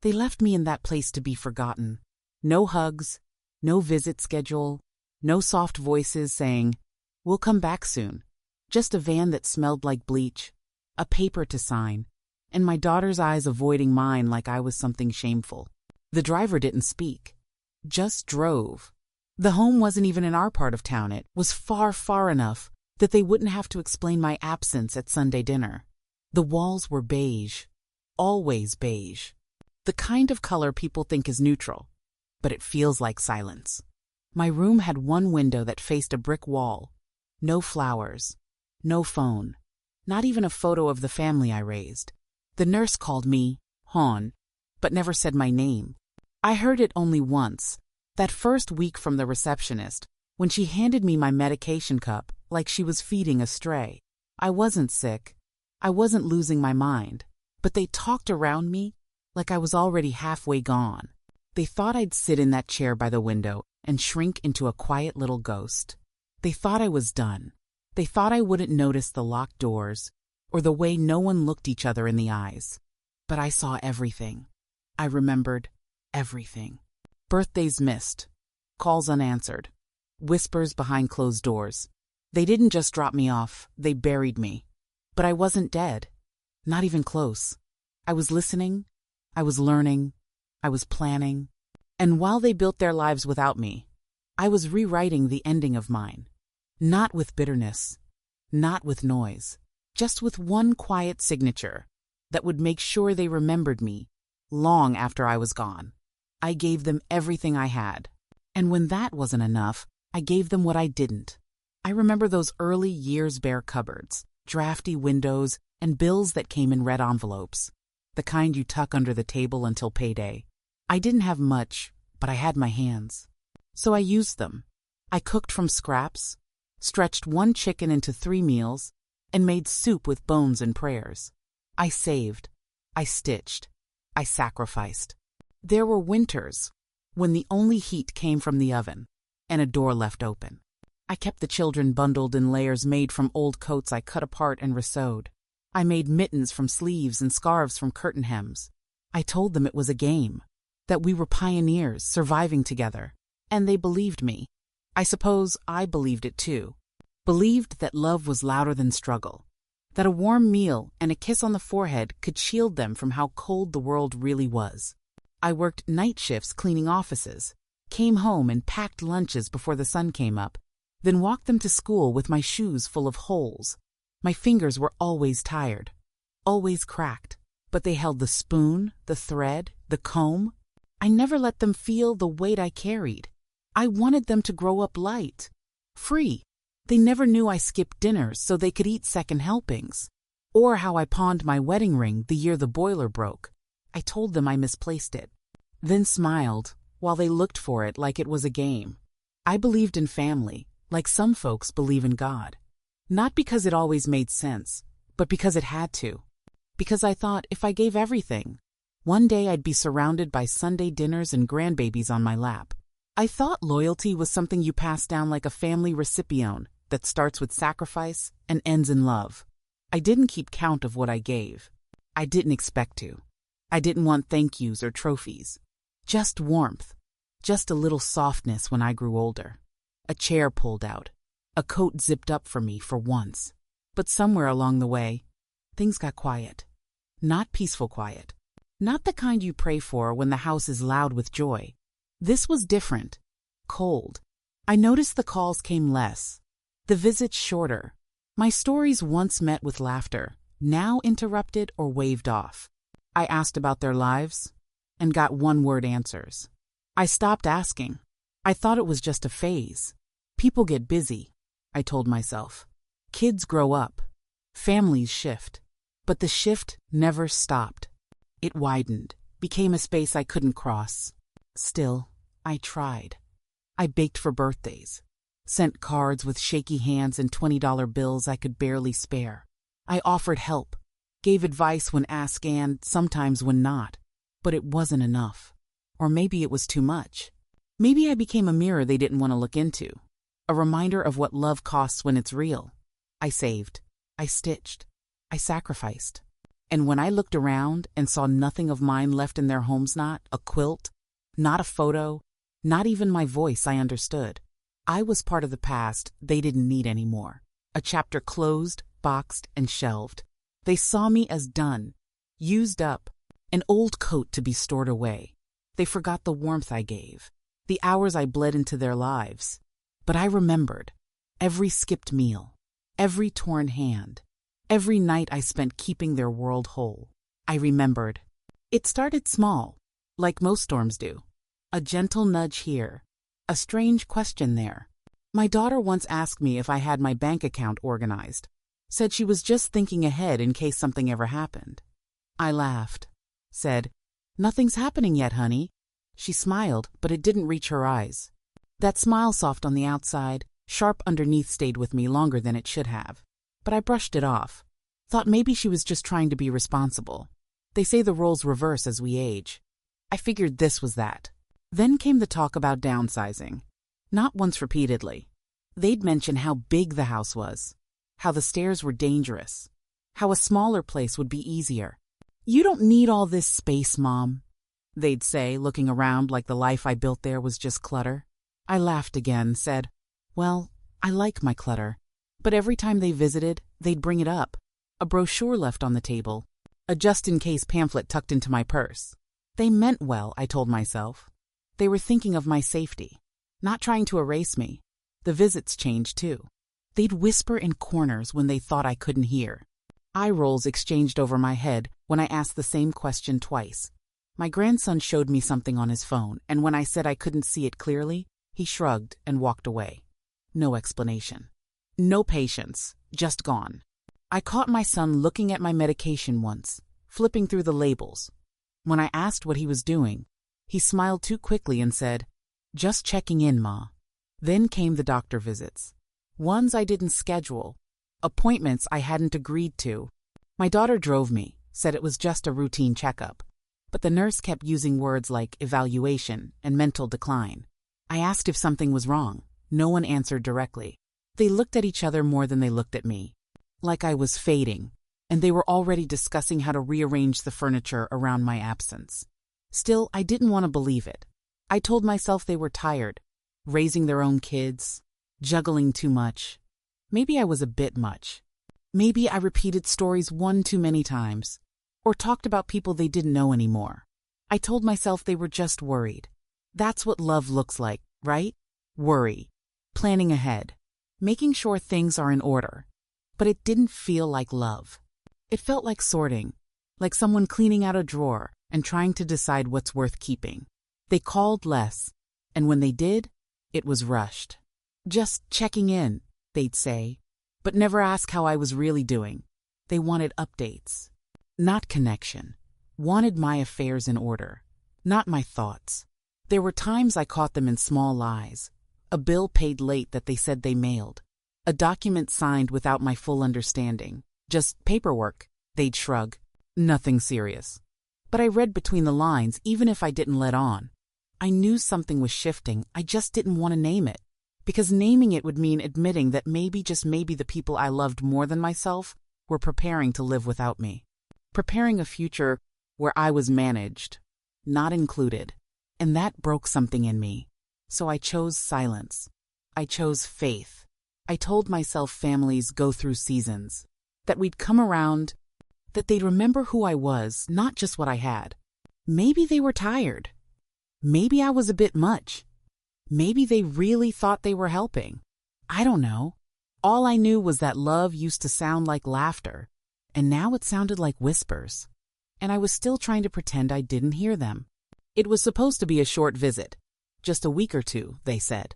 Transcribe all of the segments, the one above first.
They left me in that place to be forgotten. No hugs, no visit schedule, no soft voices saying, "We'll come back soon." Just a van that smelled like bleach, a paper to sign, and my daughter's eyes avoiding mine like I was something shameful. The driver didn't speak, just drove. The home wasn't even in our part of town. It was far, far enough that they wouldn't have to explain my absence at Sunday dinner. The walls were beige, always beige. The kind of color people think is neutral, but it feels like silence. My room had one window that faced a brick wall. No flowers, no phone, not even a photo of the family I raised. The nurse called me Hon, but never said my name. I heard it only once, that first week from the receptionist, when she handed me my medication cup like she was feeding a stray. I wasn't sick. I wasn't losing my mind, but they talked around me like I was already halfway gone. They thought I'd sit in that chair by the window and shrink into a quiet little ghost. They thought I was done. They thought I wouldn't notice the locked doors or the way no one looked each other in the eyes. But I saw everything. I remembered everything. Birthdays missed, calls unanswered, whispers behind closed doors. They didn't just drop me off, they buried me. But I wasn't dead, not even close. I was listening, I was learning, I was planning. And while they built their lives without me, I was rewriting the ending of mine. Not with bitterness, not with noise, just with one quiet signature that would make sure they remembered me long after I was gone. I gave them everything I had. And when that wasn't enough, I gave them what I didn't. I remember those early years bare cupboards, drafty windows, and bills that came in red envelopes, the kind you tuck under the table until payday. I didn't have much, but I had my hands. So I used them. I cooked from scraps, stretched one chicken into 3 meals, and made soup with bones and prayers. I saved. I stitched. I sacrificed. There were winters when the only heat came from the oven and a door left open. I kept the children bundled in layers made from old coats I cut apart and resewed. I made mittens from sleeves and scarves from curtain hems. I told them it was a game, that we were pioneers surviving together, and they believed me. I suppose I believed it too. Believed that love was louder than struggle, that a warm meal and a kiss on the forehead could shield them from how cold the world really was. I worked night shifts cleaning offices, came home and packed lunches before the sun came up, then walked them to school with my shoes full of holes. My fingers were always tired, always cracked, but they held the spoon, the thread, the comb. I never let them feel the weight I carried. I wanted them to grow up light, free. They never knew I skipped dinners so they could eat second helpings, or how I pawned my wedding ring the year the boiler broke. I told them I misplaced it, then smiled while they looked for it like it was a game. I believed in family, like some folks believe in God. Not because it always made sense, but because it had to. Because I thought if I gave everything, one day I'd be surrounded by Sunday dinners and grandbabies on my lap. I thought loyalty was something you pass down like a family recipient that starts with sacrifice and ends in love. I didn't keep count of what I gave. I didn't expect to. I didn't want thank yous or trophies. Just warmth. Just a little softness when I grew older. A chair pulled out. A coat zipped up for me for once. But somewhere along the way, things got quiet. Not peaceful quiet. Not the kind you pray for when the house is loud with joy. This was different. Cold. I noticed the calls came less. The visits shorter. My stories once met with laughter, now interrupted or waved off. I asked about their lives and got one-word answers. I stopped asking. I thought it was just a phase. People get busy, I told myself. Kids grow up. Families shift. But the shift never stopped. It widened, became a space I couldn't cross. Still, I tried. I baked for birthdays, sent cards with shaky hands and $20 bills I could barely spare. I offered help, gave advice when asked and sometimes when not, but it wasn't enough. Or maybe it was too much. Maybe I became a mirror they didn't want to look into, a reminder of what love costs when it's real. I saved. I stitched. I sacrificed. And when I looked around and saw nothing of mine left in their homes, not a quilt, not a photo, not even my voice, I understood. I was part of the past they didn't need anymore. A chapter closed, boxed, and shelved. They saw me as done, used up, an old coat to be stored away. They forgot the warmth I gave, the hours I bled into their lives. But I remembered every skipped meal, every torn hand, every night I spent keeping their world whole. I remembered. It started small, like most storms do. A gentle nudge here, a strange question there. My daughter once asked me if I had my bank account organized, said she was just thinking ahead in case something ever happened. I laughed, said, "Nothing's happening yet, honey." She smiled, but it didn't reach her eyes. That smile, soft on the outside, sharp underneath, stayed with me longer than it should have. But I brushed it off. Thought maybe she was just trying to be responsible. They say the roles reverse as we age. I figured this was that. Then came the talk about downsizing. Not once repeatedly. They'd mention how big the house was, how the stairs were dangerous, how a smaller place would be easier. "You don't need all this space, Mom," they'd say, looking around like the life I built there was just clutter. I laughed again, said, "Well, I like my clutter." But every time they visited, they'd bring it up. A brochure left on the table, a just-in-case pamphlet tucked into my purse. They meant well, I told myself. They were thinking of my safety, not trying to erase me. The visits changed, too. They'd whisper in corners when they thought I couldn't hear. Eye rolls exchanged over my head when I asked the same question twice. My grandson showed me something on his phone, and when I said I couldn't see it clearly, he shrugged and walked away. No explanation. No patience, just gone. I caught my son looking at my medication once, flipping through the labels. When I asked what he was doing, he smiled too quickly and said, "Just checking in, Ma." Then came the doctor visits. Ones I didn't schedule, appointments I hadn't agreed to. My daughter drove me, said it was just a routine checkup. But the nurse kept using words like evaluation and mental decline. I asked if something was wrong. No one answered directly. They looked at each other more than they looked at me, like I was fading, and they were already discussing how to rearrange the furniture around my absence. Still, I didn't want to believe it. I told myself they were tired, raising their own kids, juggling too much. Maybe I was a bit much. Maybe I repeated stories one too many times, or talked about people they didn't know anymore. I told myself they were just worried. That's what love looks like, right? Worry, planning ahead, making sure things are in order. But it didn't feel like love. It felt like sorting, like someone cleaning out a drawer and trying to decide what's worth keeping. They called less, and when they did, it was rushed. "Just checking in," they'd say, but never ask how I was really doing. They wanted updates, not connection. Wanted my affairs in order, not my thoughts. There were times I caught them in small lies. A bill paid late that they said they mailed. A document signed without my full understanding. Just paperwork, they'd shrug. Nothing serious. But I read between the lines, even if I didn't let on. I knew something was shifting, I just didn't want to name it. Because naming it would mean admitting that maybe, just maybe, the people I loved more than myself were preparing to live without me. Preparing a future where I was managed, not included. And that broke something in me. So I chose silence. I chose faith. I told myself families go through seasons, that we'd come around, that they'd remember who I was, not just what I had. Maybe they were tired. Maybe I was a bit much. Maybe they really thought they were helping. I don't know. All I knew was that love used to sound like laughter, and now it sounded like whispers. And I was still trying to pretend I didn't hear them. It was supposed to be a short visit. Just a week or two, they said.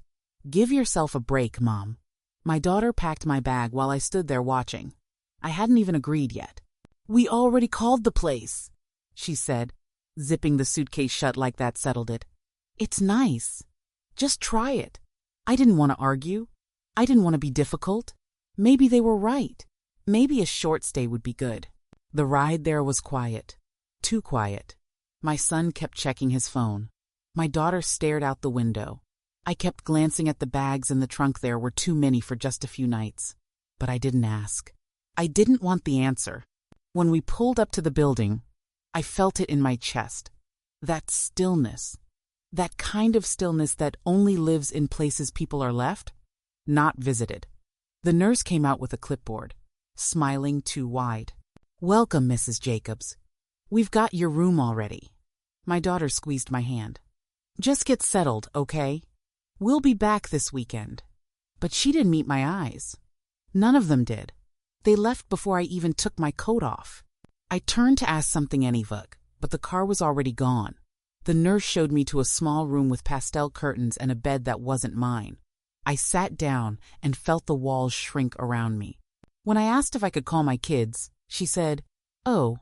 Give yourself a break, Mom. My daughter packed my bag while I stood there watching. I hadn't even agreed yet. We already called the place, she said, zipping the suitcase shut like that settled it. It's nice. Just try it. I didn't want to argue. I didn't want to be difficult. Maybe they were right. Maybe a short stay would be good. The ride there was quiet. Too quiet. My son kept checking his phone. My daughter stared out the window. I kept glancing at the bags in the trunk. There were too many for just a few nights. But I didn't ask. I didn't want the answer. When we pulled up to the building, I felt it in my chest. That stillness. That kind of stillness that only lives in places people are left, not visited. The nurse came out with a clipboard, smiling too wide. "Welcome, Mrs. Jacobs. We've got your room already." My daughter squeezed my hand. "Just get settled, okay? We'll be back this weekend." But she didn't meet my eyes. None of them did. They left before I even took my coat off. I turned to ask something anyvug, but the car was already gone. The nurse showed me to a small room with pastel curtains and a bed that wasn't mine. I sat down and felt the walls shrink around me. When I asked if I could call my kids, she said, "Oh,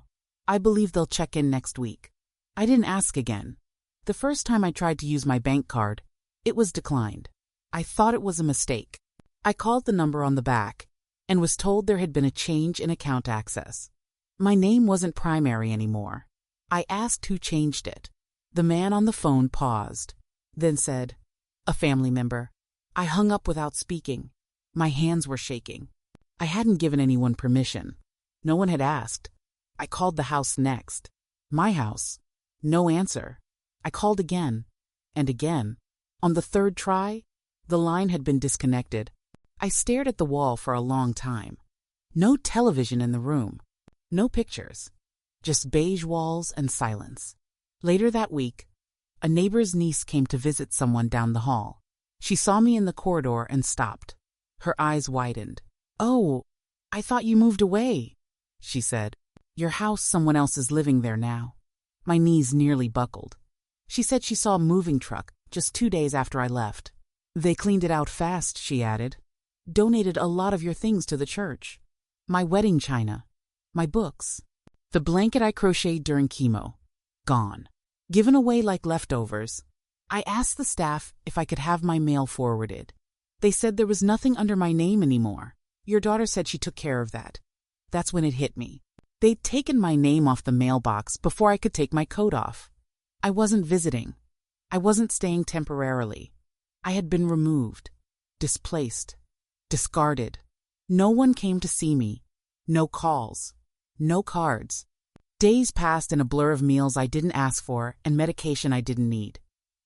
I believe they'll check in next week." I didn't ask again. The first time I tried to use my bank card, it was declined. I thought it was a mistake. I called the number on the back and was told there had been a change in account access. My name wasn't primary anymore. I asked who changed it. The man on the phone paused, then said, "A family member." I hung up without speaking. My hands were shaking. I hadn't given anyone permission. No one had asked. I called the house next. My house. No answer. I called again and again. On the third try, the line had been disconnected. I stared at the wall for a long time. No television in the room. No pictures. Just beige walls and silence. Later that week, a neighbor's niece came to visit someone down the hall. She saw me in the corridor and stopped. Her eyes widened. "Oh, I thought you moved away," she said. "Your house, someone else is living there now." My knees nearly buckled. She said she saw a moving truck just 2 days after I left. "They cleaned it out fast," she added. "Donated a lot of your things to the church. My wedding china. My books. The blanket I crocheted during chemo. Gone. Given away like leftovers." I asked the staff if I could have my mail forwarded. They said there was nothing under my name anymore. Your daughter said she took care of that. That's when it hit me. They'd taken my name off the mailbox before I could take my coat off. I wasn't visiting. I wasn't staying temporarily. I had been removed, displaced, discarded. No one came to see me. No calls. No cards. Days passed in a blur of meals I didn't ask for and medication I didn't need.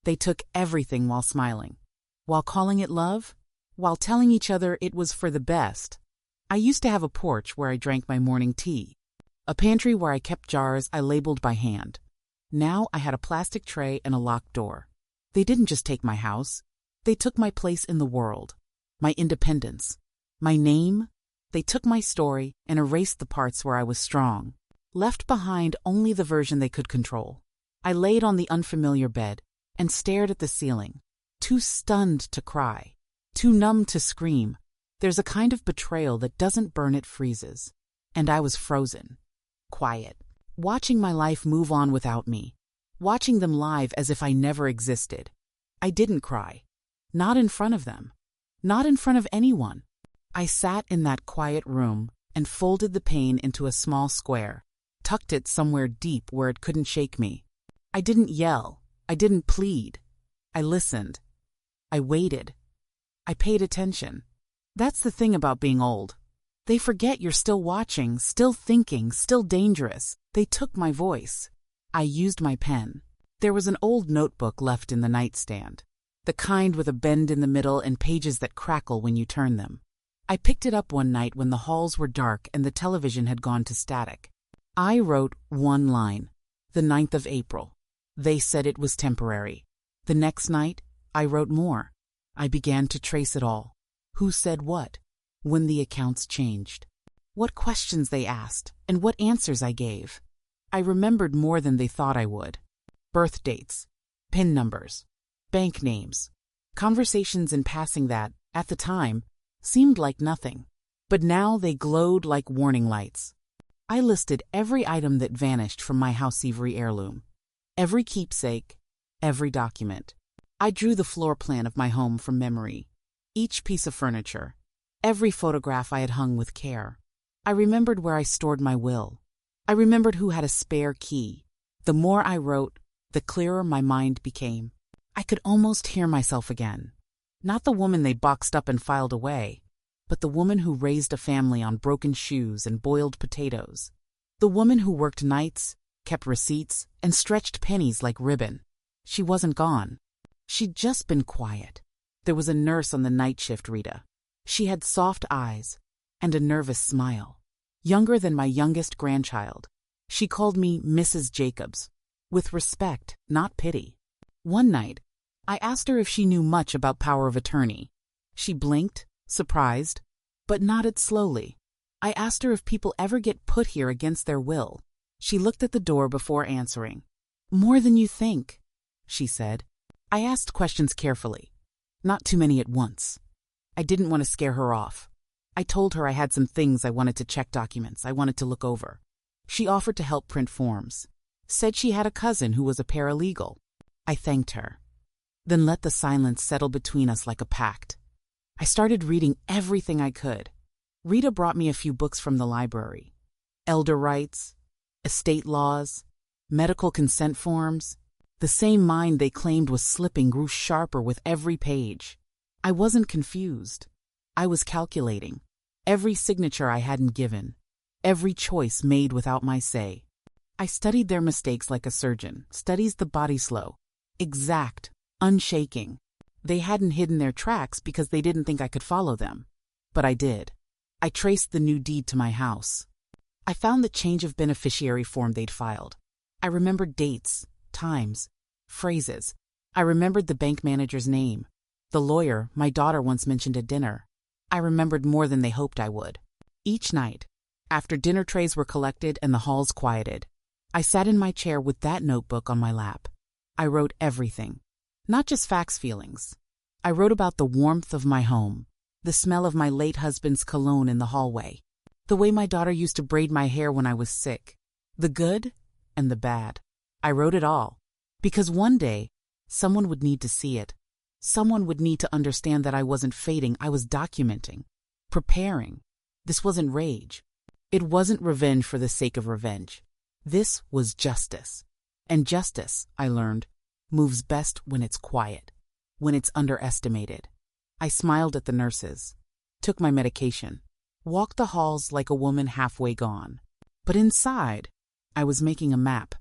They took everything while smiling. While calling it love. While telling each other it was for the best. I used to have a porch where I drank my morning tea. A pantry where I kept jars I labeled by hand. Now I had a plastic tray and a locked door. They didn't just take my house. They took my place in the world. My independence. My name. They took my story and erased the parts where I was strong. Left behind only the version they could control. I laid on the unfamiliar bed and stared at the ceiling, too stunned to cry, too numb to scream. There's a kind of betrayal that doesn't burn, it freezes. And I was frozen, quiet, watching my life move on without me, watching them live as if I never existed. I didn't cry. Not in front of them. Not in front of anyone. I sat in that quiet room and folded the pain into a small square, tucked it somewhere deep where it couldn't shake me. I didn't yell. I didn't plead. I listened. I waited. I paid attention. That's the thing about being old. They forget you're still watching, still thinking, still dangerous. They took my voice. I used my pen. There was an old notebook left in the nightstand, the kind with a bend in the middle and pages that crackle when you turn them. I picked it up one night when the halls were dark and the television had gone to static. I wrote one line, the 9th of April. They said it was temporary. The next night, I wrote more. I began to trace it all. Who said what? When the accounts changed. What questions they asked, and what answers I gave. I remembered more than they thought I would. Birth dates, PIN numbers, bank names, conversations in passing that, at the time, seemed like nothing. But now they glowed like warning lights. I listed every item that vanished from my house Ivory heirloom. Every keepsake, every document. I drew the floor plan of my home from memory. Each piece of furniture. Every photograph I had hung with care. I remembered where I stored my will. I remembered who had a spare key. The more I wrote, the clearer my mind became. I could almost hear myself again. Not the woman they boxed up and filed away, but the woman who raised a family on broken shoes and boiled potatoes. The woman who worked nights, kept receipts, and stretched pennies like ribbon. She wasn't gone. She'd just been quiet. There was a nurse on the night shift, Rita. She had soft eyes and a nervous smile. Younger than my youngest grandchild. She called me Mrs. Jacobs, with respect, not pity. One night, I asked her if she knew much about power of attorney. She blinked, surprised, but nodded slowly. I asked her if people ever get put here against their will. She looked at the door before answering. More than you think, she said. I asked questions carefully, not too many at once. I didn't want to scare her off. I told her I had some things I wanted to check, documents I wanted to look over. She offered to help print forms, said she had a cousin who was a paralegal. I thanked her, then let the silence settle between us like a pact. I started reading everything I could. Rita brought me a few books from the library. Elder rights, estate laws, medical consent forms. The same mind they claimed was slipping grew sharper with every page. I wasn't confused. I was calculating. Every signature I hadn't given. Every choice made without my say. I studied their mistakes like a surgeon studies the body slow. Exact, unshaking. They hadn't hidden their tracks because they didn't think I could follow them. But I did. I traced the new deed to my house. I found the change of beneficiary form they'd filed. I remembered dates, times, phrases. I remembered the bank manager's name. The lawyer my daughter once mentioned at dinner. I remembered more than they hoped I would. Each night, after dinner trays were collected and the halls quieted, I sat in my chair with that notebook on my lap. I wrote everything, not just facts, feelings. I wrote about the warmth of my home, the smell of my late husband's cologne in the hallway, the way my daughter used to braid my hair when I was sick, the good and the bad. I wrote it all, because one day, someone would need to see it. Someone would need to understand that I wasn't fading, I was documenting, preparing. This wasn't rage. It wasn't revenge for the sake of revenge. This was justice. And justice, I learned, moves best when it's quiet, when it's underestimated. I smiled at the nurses, took my medication, walked the halls like a woman halfway gone. But inside, I was making a map,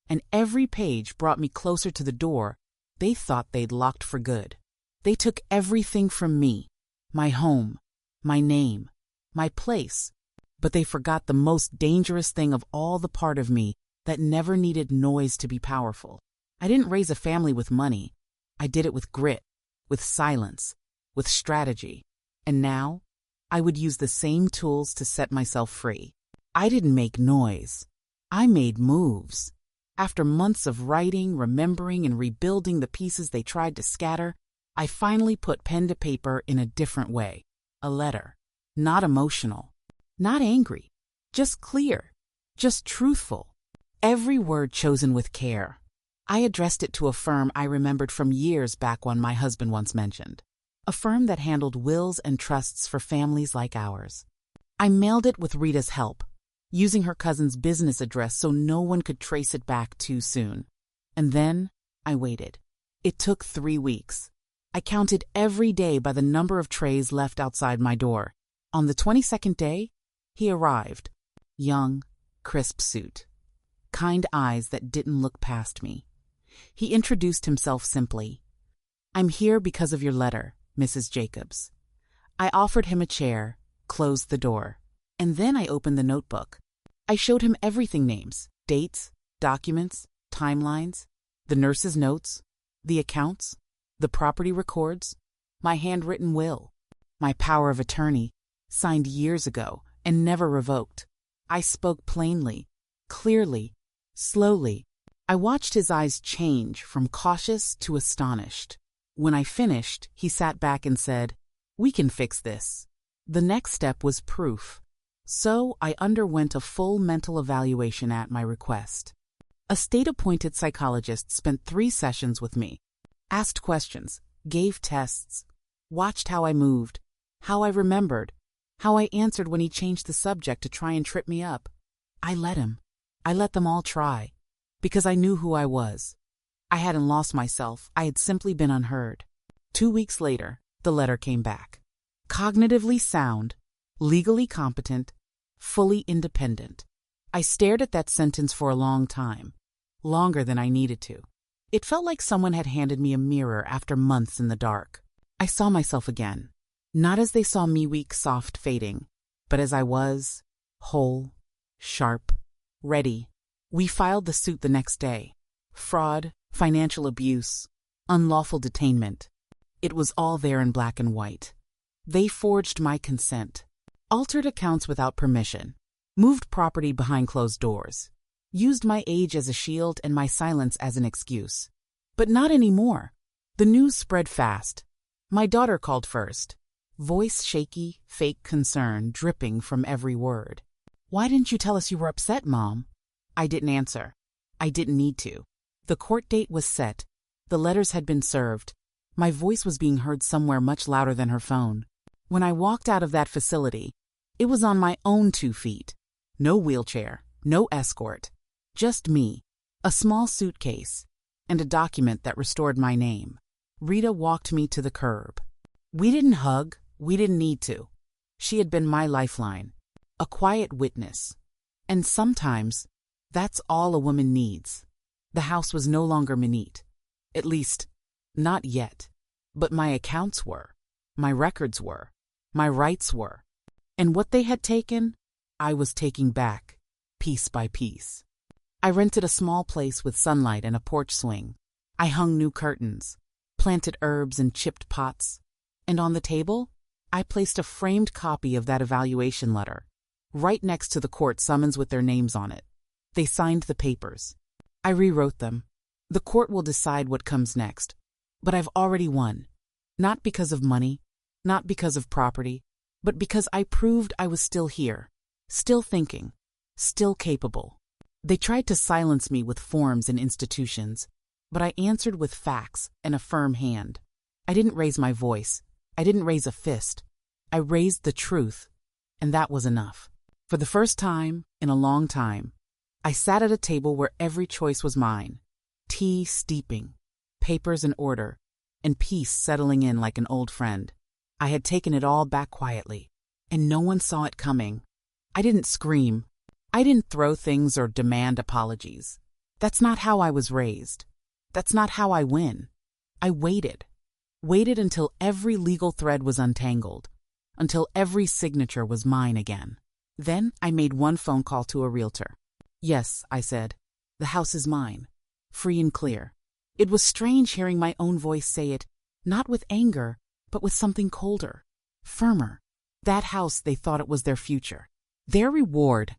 and every page brought me closer to the door they thought they'd locked for good. They took everything from me, my home, my name, my place, but they forgot the most dangerous thing of all, the part of me that never needed noise to be powerful. I didn't raise a family with money. I did it with grit, with silence, with strategy. And now, I would use the same tools to set myself free. I didn't make noise. I made moves. After months of writing, remembering, and rebuilding the pieces they tried to scatter, I finally put pen to paper in a different way. A letter. Not emotional. Not angry. Just clear. Just truthful. Every word chosen with care. I addressed it to a firm I remembered from years back, one my husband once mentioned. A firm that handled wills and trusts for families like ours. I mailed it with Rita's help, using her cousin's business address so no one could trace it back too soon. And then I waited. It took 3 weeks. I counted every day by the number of trays left outside my door. On the 22nd day, he arrived. Young, crisp suit. Kind eyes that didn't look past me. He introduced himself simply. "I'm here because of your letter, Mrs. Jacobs." I offered him a chair, closed the door, and then I opened the notebook. I showed him everything: names, dates, documents, timelines, the nurse's notes, the accounts, the property records, my handwritten will, my power of attorney, signed years ago and never revoked. I spoke plainly, clearly, slowly. I watched his eyes change from cautious to astonished. When I finished, he sat back and said, "We can fix this." The next step was proof. So I underwent a full mental evaluation at my request. A state-appointed psychologist spent 3 sessions with me, asked questions, gave tests, watched how I moved, how I remembered, how I answered when he changed the subject to try and trip me up. I let him. I let them all try, because I knew who I was. I hadn't lost myself. I had simply been unheard. 2 weeks later, the letter came back. Cognitively sound, legally competent, fully independent. I stared at that sentence for a long time, longer than I needed to. It felt like someone had handed me a mirror after months in the dark. I saw myself again, not as they saw me, weak, soft, fading, but as I was, whole, sharp, ready. We filed the suit the next day. Fraud, financial abuse, unlawful detainment. It was all there in black and white. They forged my consent, altered accounts without permission, moved property behind closed doors, used my age as a shield and my silence as an excuse. But not anymore. The news spread fast. My daughter called first, voice shaky, fake concern dripping from every word. "Why didn't you tell us you were upset, Mom?" I didn't answer. I didn't need to. The court date was set. The letters had been served. My voice was being heard somewhere much louder than her phone. When I walked out of that facility, it was on my own 2 feet. No wheelchair, no escort. Just me, a small suitcase, and a document that restored my name. Rita walked me to the curb. We didn't hug. We didn't need to. She had been my lifeline, a quiet witness. And sometimes, that's all a woman needs. The house was no longer minute. At least, not yet. But my accounts were. My records were. My rights were. And what they had taken, I was taking back, piece by piece. I rented a small place with sunlight and a porch swing. I hung new curtains, planted herbs in chipped pots, and on the table, I placed a framed copy of that evaluation letter, right next to the court summons with their names on it. They signed the papers. I rewrote them. The court will decide what comes next, but I've already won. Not because of money, not because of property, but because I proved I was still here, still thinking, still capable. They tried to silence me with forms and institutions, but I answered with facts and a firm hand. I didn't raise my voice. I didn't raise a fist. I raised the truth, and that was enough. For the first time in a long time, I sat at a table where every choice was mine. Tea steeping, papers in order, and peace settling in like an old friend. I had taken it all back quietly, and no one saw it coming. I didn't scream. I didn't throw things or demand apologies. That's not how I was raised. That's not how I win. I waited. Waited until every legal thread was untangled, until every signature was mine again. Then I made one phone call to a realtor. "Yes," I said, "the house is mine, free and clear." It was strange hearing my own voice say it, not with anger, but with something colder, firmer. That house, they thought it was their future, their reward,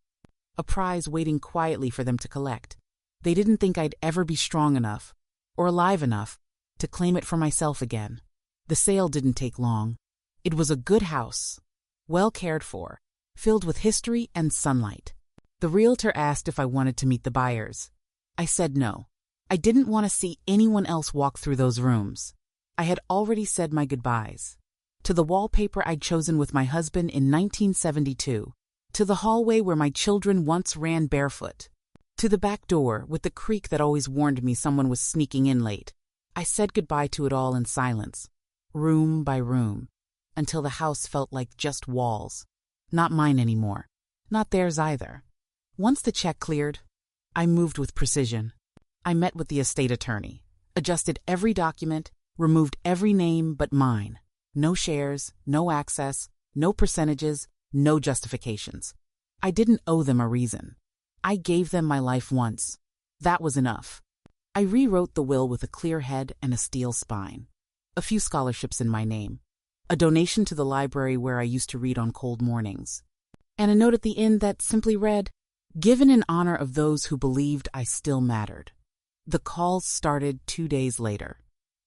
a prize waiting quietly for them to collect. They didn't think I'd ever be strong enough, or alive enough, to claim it for myself again. The sale didn't take long. It was a good house, well cared for, filled with history and sunlight. The realtor asked if I wanted to meet the buyers. I said no. I didn't want to see anyone else walk through those rooms. I had already said my goodbyes. To the wallpaper I'd chosen with my husband in 1972. To the hallway where my children once ran barefoot. To the back door with the creak that always warned me someone was sneaking in late. I said goodbye to it all in silence, room by room, until the house felt like just walls. Not mine anymore. Not theirs either. Once the check cleared, I moved with precision. I met with the estate attorney, adjusted every document, removed every name but mine. No shares, no access, no percentages, no justifications. I didn't owe them a reason. I gave them my life once. That was enough. I rewrote the will with a clear head and a steel spine. A few scholarships in my name. A donation to the library where I used to read on cold mornings. And a note at the end that simply read, "Given in honor of those who believed I still mattered." The calls started 2 days later.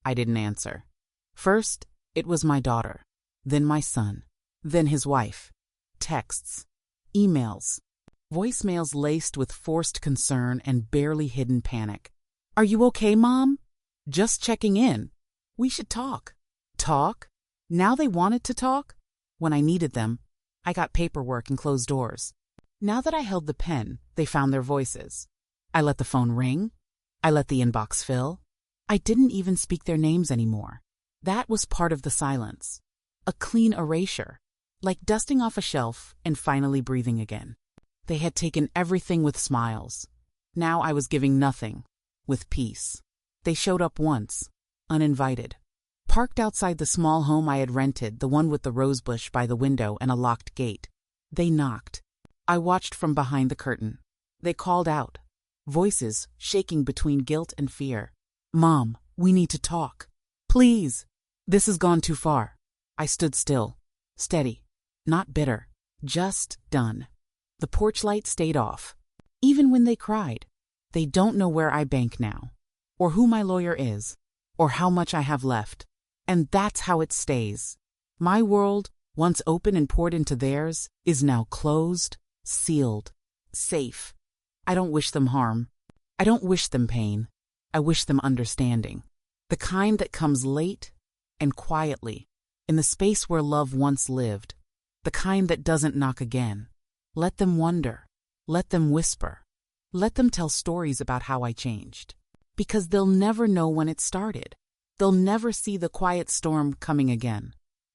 I didn't answer. First, it was my daughter, then my son, then his wife. Texts, emails, voicemails laced with forced concern and barely hidden panic. "Are you okay, Mom? Just checking in. We should talk." Talk? Now they wanted to talk? When I needed them, I got paperwork and closed doors. Now that I held the pen, they found their voices. I let the phone ring. I let the inbox fill. I didn't even speak their names anymore. That was part of the silence. A clean erasure, like dusting off a shelf and finally breathing again. They had taken everything with smiles. Now I was giving nothing, with peace. They showed up once, uninvited. Parked outside the small home I had rented, the one with the rosebush by the window and a locked gate. They knocked. I watched from behind the curtain. They called out, voices shaking between guilt and fear. "Mom, we need to talk. Please. This has gone too far." I stood still, steady, not bitter, just done. The porch light stayed off. Even when they cried, they don't know where I bank now, or who my lawyer is, or how much I have left. And that's how it stays. My world, once open and poured into theirs, is now closed, sealed, safe. I don't wish them harm. I don't wish them pain. I wish them understanding. The kind that comes late and quietly, in the space where love once lived. The kind that doesn't knock again. Let them wonder. Let them whisper. Let them tell stories about how I changed. Because they'll never know when it started. They'll never see the quiet storm coming again.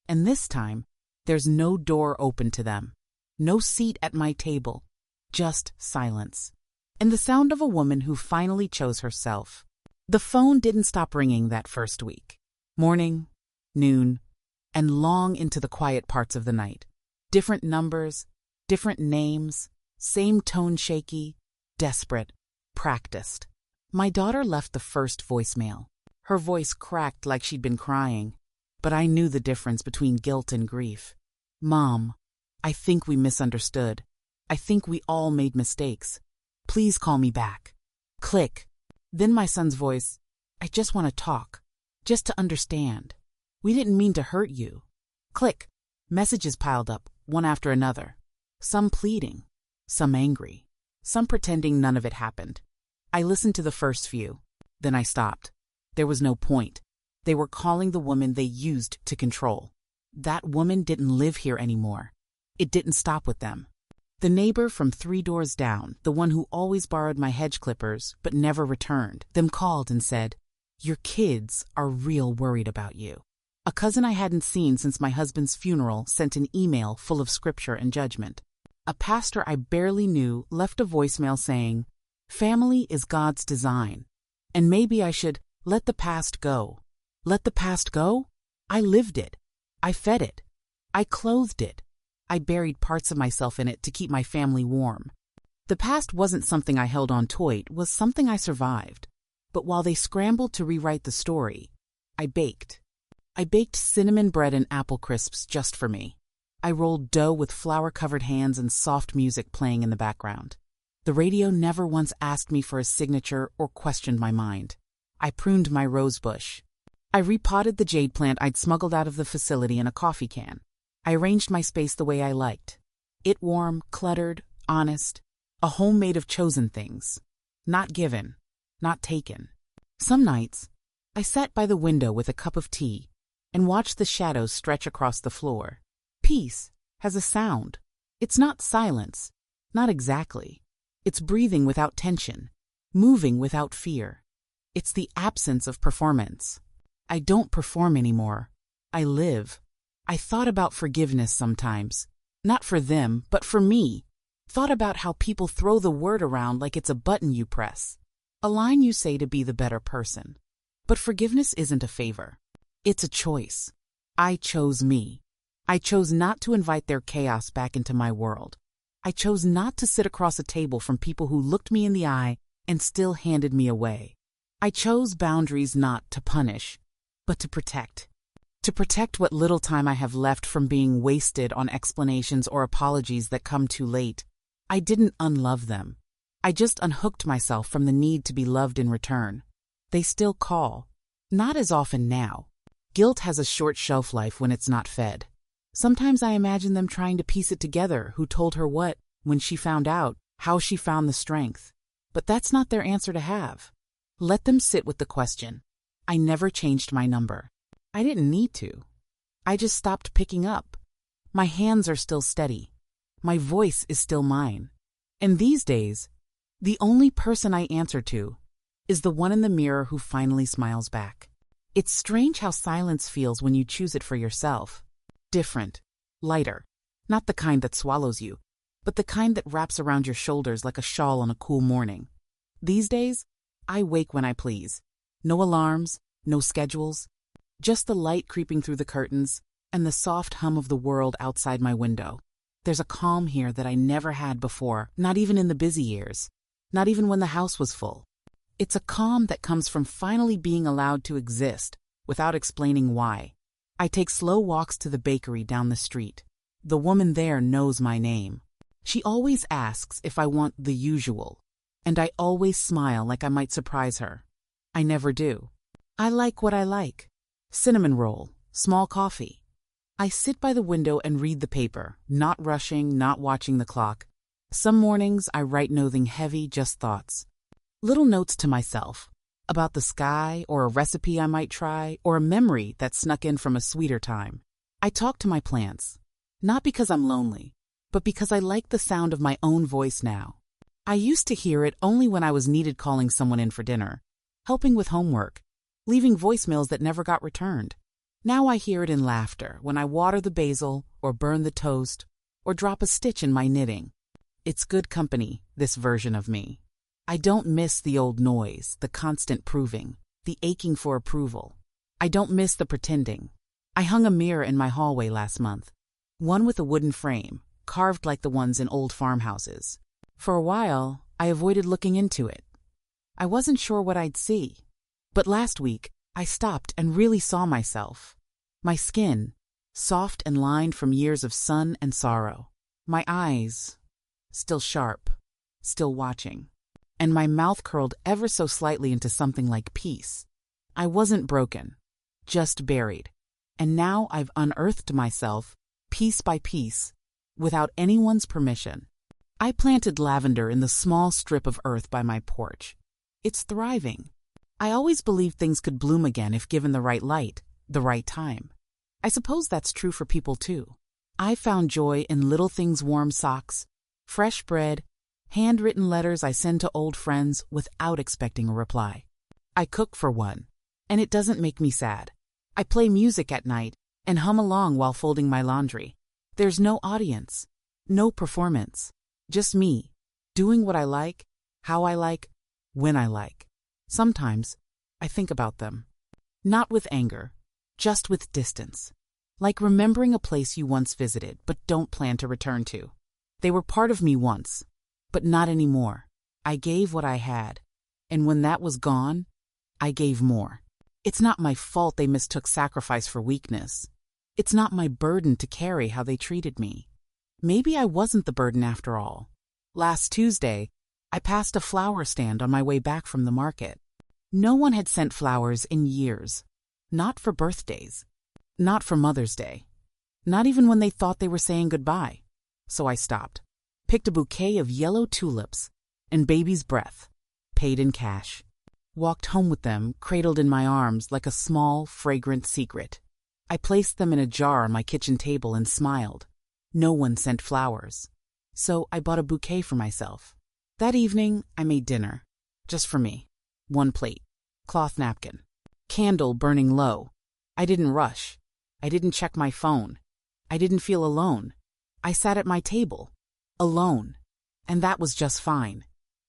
And this time, there's no door open to them. No seat at my table. Just silence. And the sound of a woman who finally chose herself. The phone didn't stop ringing that first week. Morning, noon, and long into the quiet parts of the night. Different numbers, different names, same tone, shaky, desperate, practiced. My daughter left the first voicemail. Her voice cracked like she'd been crying, but I knew the difference between guilt and grief. "Mom, I think we misunderstood. I think we all made mistakes. Please call me back." Click. Then my son's voice, "I just want to talk, just to understand. We didn't mean to hurt you." Click. Messages piled up, one after another. Some pleading, some angry, some pretending none of it happened. I listened to the first few. Then I stopped. There was no point. They were calling the woman they used to control. That woman didn't live here anymore. It didn't stop with them. The neighbor from 3 doors down, the one who always borrowed my hedge clippers but never returned, them called and said, "Your kids are real worried about you." A cousin I hadn't seen since my husband's funeral sent an email full of scripture and judgment. A pastor I barely knew left a voicemail saying, "Family is God's design, and maybe I should let the past go." Let the past go? I lived it. I fed it. I clothed it. I buried parts of myself in it to keep my family warm. The past wasn't something I held on tight, it was something I survived. But while they scrambled to rewrite the story, I baked. I baked cinnamon bread and apple crisps just for me. I rolled dough with flour-covered hands and soft music playing in the background. The radio never once asked me for a signature or questioned my mind. I pruned my rose bush. I repotted the jade plant I'd smuggled out of the facility in a coffee can. I arranged my space the way I liked. It warm, cluttered, honest, a home made of chosen things. Not given, not taken. Some nights, I sat by the window with a cup of tea and watched the shadows stretch across the floor. Peace has a sound. It's not silence, not exactly. It's breathing without tension, moving without fear. It's the absence of performance. I don't perform anymore. I live. I thought about forgiveness sometimes. Not for them, but for me. Thought about how people throw the word around like it's a button you press. A line you say to be the better person. But forgiveness isn't a favor. It's a choice. I chose me. I chose not to invite their chaos back into my world. I chose not to sit across a table from people who looked me in the eye and still handed me away. I chose boundaries not to punish, but to protect. To protect what little time I have left from being wasted on explanations or apologies that come too late. I didn't unlove them. I just unhooked myself from the need to be loved in return. They still call. Not as often now. Guilt has a short shelf life when it's not fed. Sometimes I imagine them trying to piece it together, who told her what, when she found out, how she found the strength. But that's not their answer to have. Let them sit with the question. I never changed my number. I didn't need to. I just stopped picking up. My hands are still steady. My voice is still mine. And these days, the only person I answer to is the one in the mirror who finally smiles back. It's strange how silence feels when you choose it for yourself. Different. Lighter. Not the kind that swallows you, but the kind that wraps around your shoulders like a shawl on a cool morning. These days, I wake when I please. No alarms, no schedules, just the light creeping through the curtains and the soft hum of the world outside my window. There's a calm here that I never had before, not even in the busy years, not even when the house was full. It's a calm that comes from finally being allowed to exist without explaining why. I take slow walks to the bakery down the street. The woman there knows my name. She always asks if I want the usual, and I always smile like I might surprise her. I never do. I like what I like. Cinnamon roll, small coffee. I sit by the window and read the paper, not rushing, not watching the clock. Some mornings I write nothing heavy, just thoughts. Little notes to myself about the sky or a recipe I might try or a memory that snuck in from a sweeter time. I talk to my plants, not because I'm lonely, but because I like the sound of my own voice now. I used to hear it only when I was needed calling someone in for dinner, helping with homework, leaving voicemails that never got returned. Now I hear it in laughter when I water the basil or burn the toast or drop a stitch in my knitting. It's good company, this version of me. I don't miss the old noise, the constant proving, the aching for approval. I don't miss the pretending. I hung a mirror in my hallway last month, one with a wooden frame, carved like the ones in old farmhouses. For a while, I avoided looking into it. I wasn't sure what I'd see. But last week, I stopped and really saw myself. My skin, soft and lined from years of sun and sorrow. My eyes, still sharp, still watching. And my mouth curled ever so slightly into something like peace. I wasn't broken, just buried. And now I've unearthed myself, piece by piece, without anyone's permission. I planted lavender in the small strip of earth by my porch. It's thriving. I always believed things could bloom again if given the right light, the right time. I suppose that's true for people too. I found joy in little things: warm socks, fresh bread, handwritten letters I send to old friends without expecting a reply. I cook for one, and it doesn't make me sad. I play music at night and hum along while folding my laundry. There's no audience, no performance, just me, doing what I like, how I like, when I like. Sometimes I think about them, not with anger, just with distance, like remembering a place you once visited but don't plan to return to. They were part of me once, but not anymore. I gave what I had, and when that was gone, I gave more. It's not my fault they mistook sacrifice for weakness. It's not my burden to carry how they treated me. Maybe I wasn't the burden after all. Last Tuesday, I passed a flower stand on my way back from the market. No one had sent flowers in years. Not for birthdays. Not for Mother's Day. Not even when they thought they were saying goodbye. So I stopped, picked a bouquet of yellow tulips and baby's breath, paid in cash. Walked home with them, cradled in my arms like a small, fragrant secret. I placed them in a jar on my kitchen table and smiled. No one sent flowers. So I bought a bouquet for myself. That evening, I made dinner. Just for me. 1 plate. Cloth napkin. Candle burning low. I didn't rush. I didn't check my phone. I didn't feel alone. I sat at my table. Alone. And that was just fine.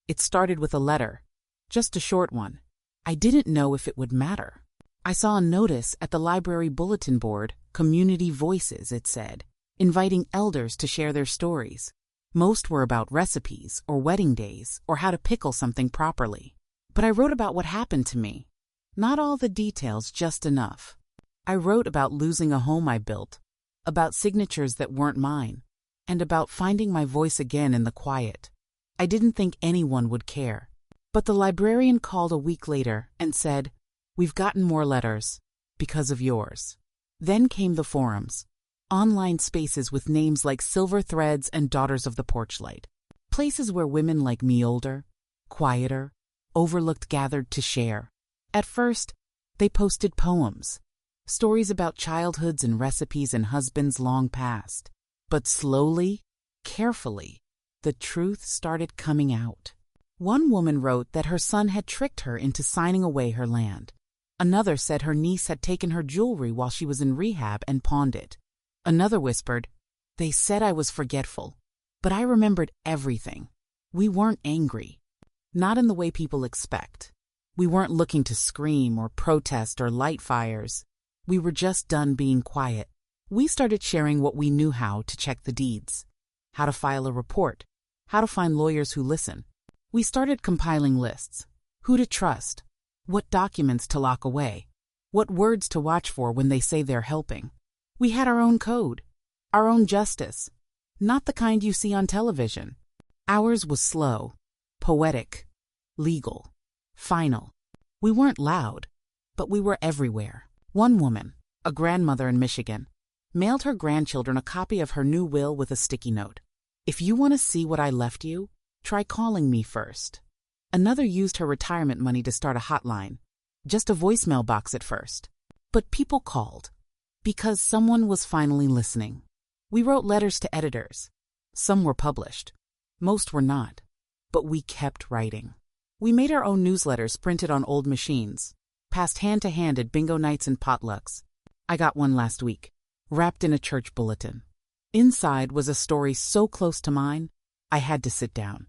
It started with a letter. Just a short one. I didn't know if it would matter. I saw a notice at the library bulletin board, Community Voices, it said, inviting elders to share their stories. Most were about recipes or wedding days or how to pickle something properly. But I wrote about what happened to me. Not all the details, just enough. I wrote about losing a home I built, about signatures that weren't mine, and about finding my voice again in the quiet. I didn't think anyone would care. But the librarian called a week later and said, "We've gotten more letters, because of yours." Then came the forums, online spaces with names like Silver Threads and Daughters of the Porchlight, places where women like me, older, quieter, overlooked, gathered to share. At first, they posted poems, stories about childhoods and recipes and husbands long past. But slowly, carefully, the truth started coming out. One woman wrote that her son had tricked her into signing away her land. Another said her niece had taken her jewelry while she was in rehab and pawned it. Another whispered, "They said I was forgetful, But I remembered everything. We weren't angry. Not in the way people expect. We weren't looking to scream or protest or light fires. We were just done being quiet. We started sharing what we knew how to check the deeds, how to file a report, how to find lawyers who listen. We started compiling lists, who to trust, what documents to lock away, what words to watch for when they say they're helping. We had our own code, our own justice, not the kind you see on television. Ours was slow, poetic, legal, final. We weren't loud, but we were everywhere. One woman, a grandmother in Michigan, mailed her grandchildren a copy of her new will with a sticky note. If you want to see what I left you, try calling me first. Another used her retirement money to start a hotline, just a voicemail box at first. But people called, because someone was finally listening. We wrote letters to editors. Some were published. Most were not. But we kept writing. We made our own newsletters printed on old machines, passed hand to hand at bingo nights and potlucks. I got one last week, wrapped in a church bulletin. Inside was a story so close to mine, I had to sit down.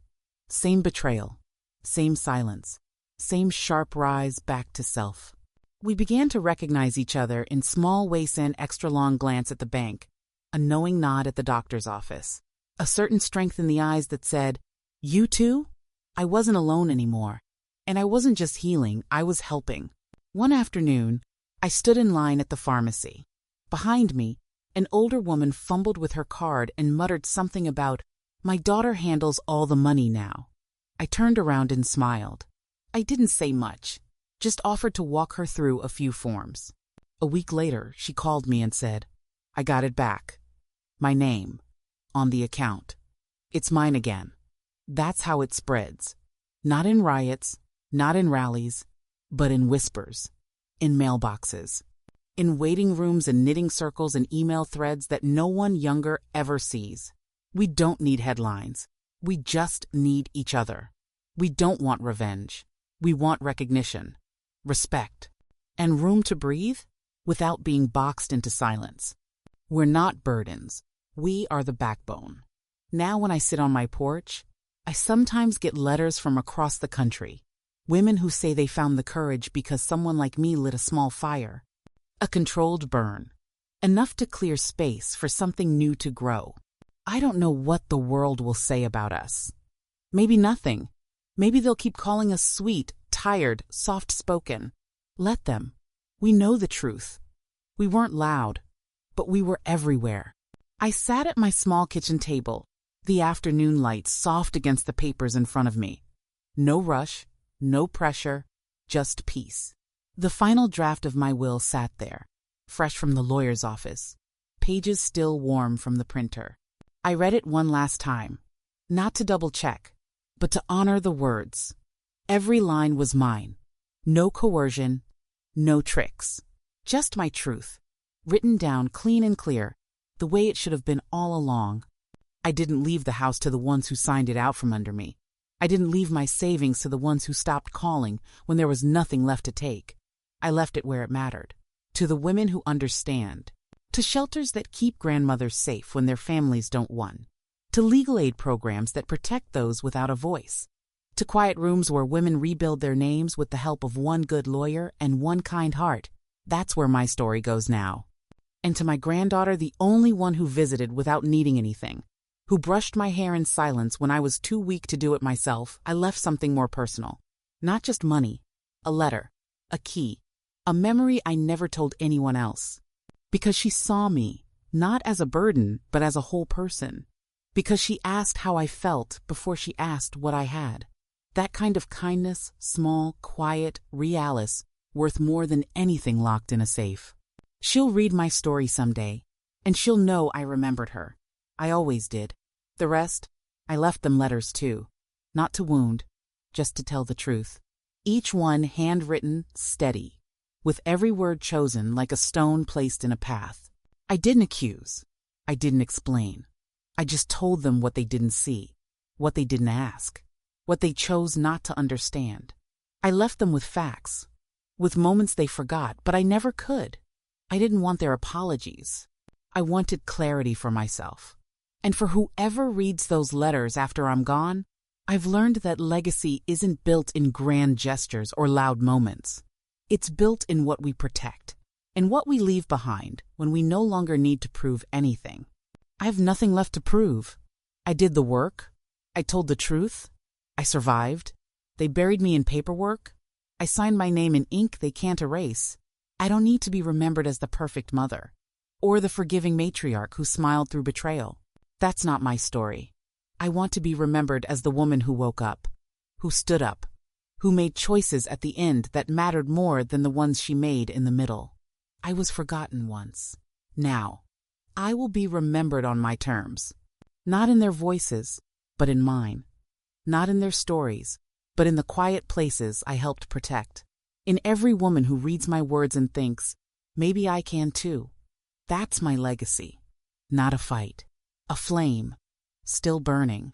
Same betrayal, same silence, same sharp rise back to self. We began to recognize each other in small ways, an extra-long glance at the bank, a knowing nod at the doctor's office, a certain strength in the eyes that said, "You too?" I wasn't alone anymore. And I wasn't just healing, I was helping. One afternoon, I stood in line at the pharmacy. Behind me, an older woman fumbled with her card and muttered something about, "My daughter handles all the money now." I turned around and smiled. I didn't say much, just offered to walk her through a few forms. A week later, she called me and said, "I got it back. My name, on the account. It's mine again." That's how it spreads. Not in riots, not in rallies, but in whispers, in mailboxes, in waiting rooms and knitting circles and email threads that no one younger ever sees. We don't need headlines. We just need each other. We don't want revenge. We want recognition, respect, and room to breathe without being boxed into silence. We're not burdens. We are the backbone. Now when I sit on my porch, I sometimes get letters from across the country. Women who say they found the courage because someone like me lit a small fire. A controlled burn. Enough to clear space for something new to grow. I don't know what the world will say about us. Maybe nothing. Maybe they'll keep calling us sweet, tired, soft-spoken. Let them. We know the truth. We weren't loud, but we were everywhere. I sat at my small kitchen table, the afternoon light soft against the papers in front of me. No rush, no pressure, just peace. The final draft of my will sat there, fresh from the lawyer's office, pages still warm from the printer. I read it one last time, not to double-check, but to honor the words. Every line was mine. No coercion, no tricks. Just my truth, written down clean and clear, the way it should have been all along. I didn't leave the house to the ones who signed it out from under me. I didn't leave my savings to the ones who stopped calling when there was nothing left to take. I left it where it mattered. To the women who understand. To shelters that keep grandmothers safe when their families don't want. To legal aid programs that protect those without a voice. To quiet rooms where women rebuild their names with the help of one good lawyer and one kind heart. That's where my story goes now. And to my granddaughter, the only one who visited without needing anything, who brushed my hair in silence when I was too weak to do it myself, I left something more personal. Not just money, a letter, a key, a memory I never told anyone else. Because she saw me, not as a burden, but as a whole person. Because she asked how I felt before she asked what I had. That kind of kindness, small, quiet, realis, worth more than anything locked in a safe. She'll read my story someday, and she'll know I remembered her. I always did. The rest, I left them letters too. Not to wound, just to tell the truth. Each one handwritten, steady, with every word chosen like a stone placed in a path. I didn't accuse. I didn't explain. I just told them what they didn't see, what they didn't ask, what they chose not to understand. I left them with facts, with moments they forgot, but I never could. I didn't want their apologies. I wanted clarity for myself. And for whoever reads those letters after I'm gone, I've learned that legacy isn't built in grand gestures or loud moments. It's built in what we protect and what we leave behind when we no longer need to prove anything. I have nothing left to prove. I did the work. I told the truth. I survived. They buried me in paperwork. I signed my name in ink they can't erase. I don't need to be remembered as the perfect mother or the forgiving matriarch who smiled through betrayal. That's not my story. I want to be remembered as the woman who woke up, who stood up, who made choices at the end that mattered more than the ones she made in the middle. I was forgotten once. Now, I will be remembered on my terms. Not in their voices, but in mine. Not in their stories, but in the quiet places I helped protect. In every woman who reads my words and thinks, maybe I can too. That's my legacy. Not a fight. A flame. Still burning.